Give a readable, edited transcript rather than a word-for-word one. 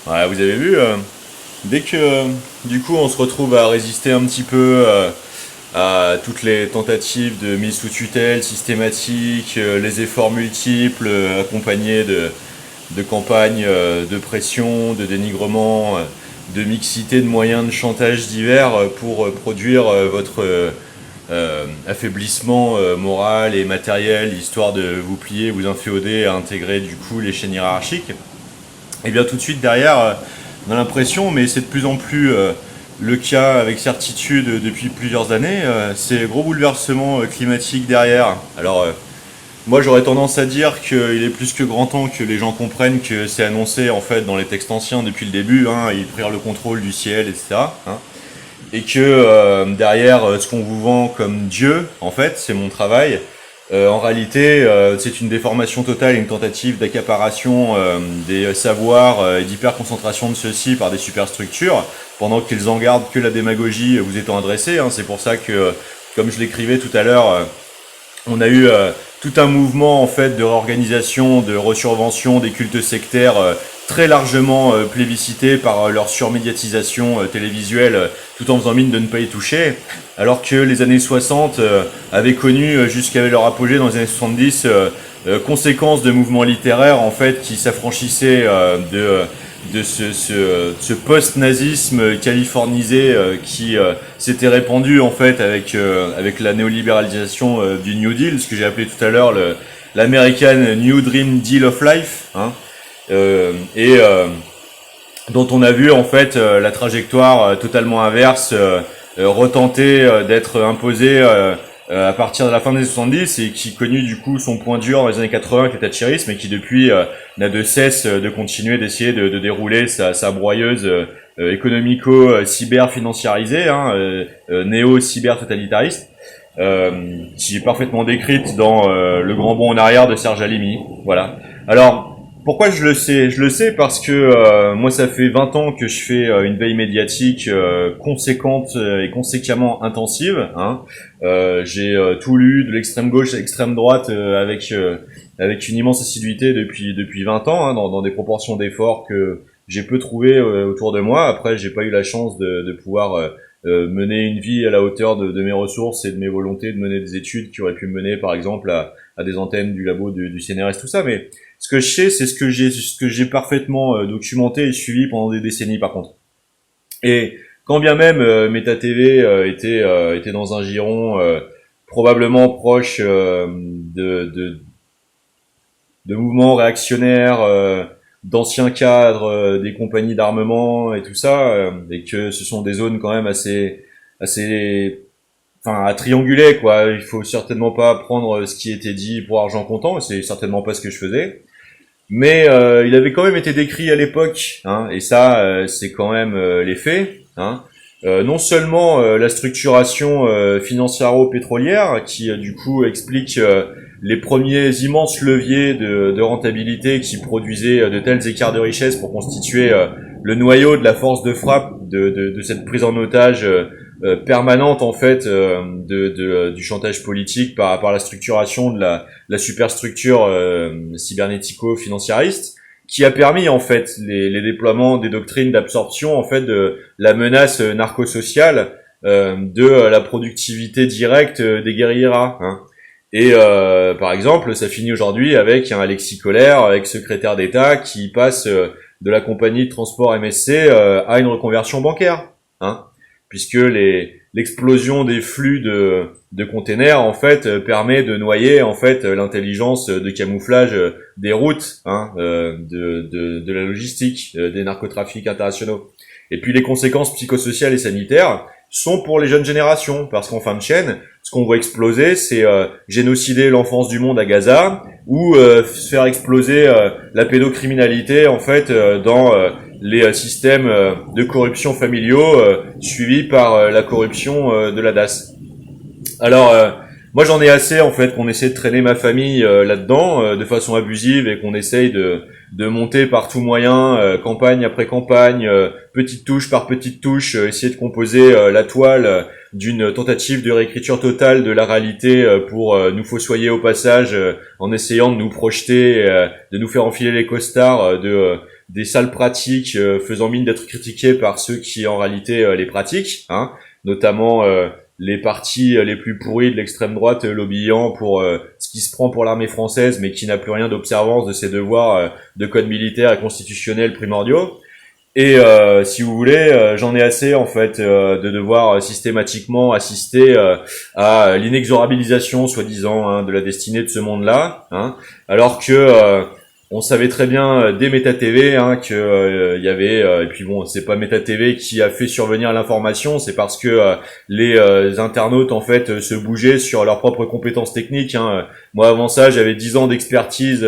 Ouais, vous avez vu, dès que du coup on se retrouve à résister un petit peu à toutes les tentatives de mise sous tutelle systématique, les efforts multiples accompagnés de campagnes de pression, de dénigrement, de mixité de moyens de chantage divers pour produire votre affaiblissement moral et matériel, histoire de vous plier, vous inféoder à intégrer du coup les chaînes hiérarchiques. Et bien tout de suite derrière, on a l'impression, mais c'est de plus en plus le cas avec certitude depuis plusieurs années, c'est gros bouleversement climatique derrière. Alors moi j'aurais tendance à dire qu'il est plus que grand temps que les gens comprennent que c'est annoncé en fait dans les textes anciens depuis le début, hein, ils prirent le contrôle du ciel, etc. Hein, et que derrière ce qu'on vous vend comme Dieu, en fait, c'est mon travail. En réalité, c'est une déformation totale et une tentative d'accaparation des savoirs et d'hyperconcentration de ceux-ci par des superstructures, pendant qu'ils en gardent que la démagogie vous étant adressée. Hein. C'est pour ça que, comme je l'écrivais tout à l'heure, on a eu tout un mouvement en fait de réorganisation, de resurvention des cultes sectaires très largement plébiscités par leur surmédiatisation télévisuelle, tout en faisant mine de ne pas y toucher, alors que les années 60 avaient connu jusqu'à leur apogée dans les années 70 conséquences de mouvements littéraires en fait qui s'affranchissaient de ce post-nazisme californisé qui s'était répandu en fait avec la néolibéralisation du New Deal, ce que j'ai appelé tout à l'heure l'American New Dream Deal of Life, hein, et dont on a vu en fait la trajectoire totalement inverse retenter d'être imposée à partir de la fin des années 70 et qui connu du coup son point dur dans les années 80 avec le thatcherisme et qui depuis n'a de cesse de continuer d'essayer de dérouler sa broyeuse économico-cyber-financiarisée, hein, néo-cyber-totalitariste, qui est parfaitement décrite dans Le Grand Bond en arrière de Serge Halimi. Voilà. Alors, pourquoi je le sais? Je le sais parce que moi, ça fait 20 ans que je fais une veille médiatique conséquente et conséquemment intensive. Hein. J'ai tout lu de l'extrême gauche à l'extrême droite avec une immense assiduité depuis 20 ans, hein, dans des proportions d'efforts que j'ai peu trouvé autour de moi. Après, j'ai pas eu la chance de pouvoir mener une vie à la hauteur de mes ressources et de mes volontés de mener des études qui auraient pu me mener, par exemple, à des antennes du labo du CNRS, tout ça. Mais ce que je sais, c'est ce que j'ai parfaitement documenté et suivi pendant des décennies, par contre. Et quand bien même Meta TV était dans un giron probablement proche de mouvements réactionnaires, d'anciens cadres des compagnies d'armement et tout ça, et que ce sont des zones quand même assez enfin à trianguler quoi. Il faut certainement pas prendre ce qui était dit pour argent comptant, c'est certainement pas ce que je faisais. Mais il avait quand même été décrit à l'époque, hein, et ça c'est quand même les faits. Hein. Non seulement la structuration financiaro-pétrolière qui du coup explique les premiers immenses leviers de rentabilité qui produisaient de tels écarts de richesse pour constituer le noyau de la force de frappe de cette prise en otage permanente en fait du chantage politique par la structuration de la superstructure cybernético-financiariste qui a permis en fait les déploiements des doctrines d'absorption en fait de la menace narco-sociale de la productivité directe des guérilleras. Hein. Et par exemple, ça finit aujourd'hui avec un Alexis Colère, ex-secrétaire d'État, qui passe de la compagnie de transport MSC à une reconversion bancaire, hein, puisque l'explosion des flux de containers en fait permet de noyer en fait l'intelligence de camouflage des routes, hein, de la logistique, des narcotrafics internationaux. Et puis les conséquences psychosociales et sanitaires sont pour les jeunes générations, parce qu'en fin de chaîne, ce qu'on voit exploser, c'est génocider l'enfance du monde à Gaza, ou faire exploser la pédocriminalité en fait dans les systèmes de corruption familiaux suivis par la corruption de la DAS. Alors, moi j'en ai assez en fait qu'on essaie de traîner ma famille là-dedans de façon abusive et qu'on essaye de monter par tout moyen, campagne après campagne, petite touche par petite touche, essayer de composer la toile d'une tentative de réécriture totale de la réalité pour nous fossoyer au passage en essayant de nous projeter, de nous faire enfiler les costards des sales pratiques faisant mine d'être critiquées par ceux qui en réalité les pratiquent, hein, notamment les partis les plus pourris de l'extrême droite lobbyant pour ce qui se prend pour l'armée française, mais qui n'a plus rien d'observance de ses devoirs de code militaire et constitutionnel primordiaux. Et si vous voulez, j'en ai assez en fait de devoir systématiquement assister à l'inexorabilisation soi-disant de la destinée de ce monde-là, hein, alors que on savait très bien dès Meta TV que il y avait et puis bon, c'est pas Meta TV qui a fait survenir l'information, c'est parce que les internautes en fait se bougeaient sur leurs propres compétences techniques, hein. Moi avant ça, j'avais 10 ans d'expertise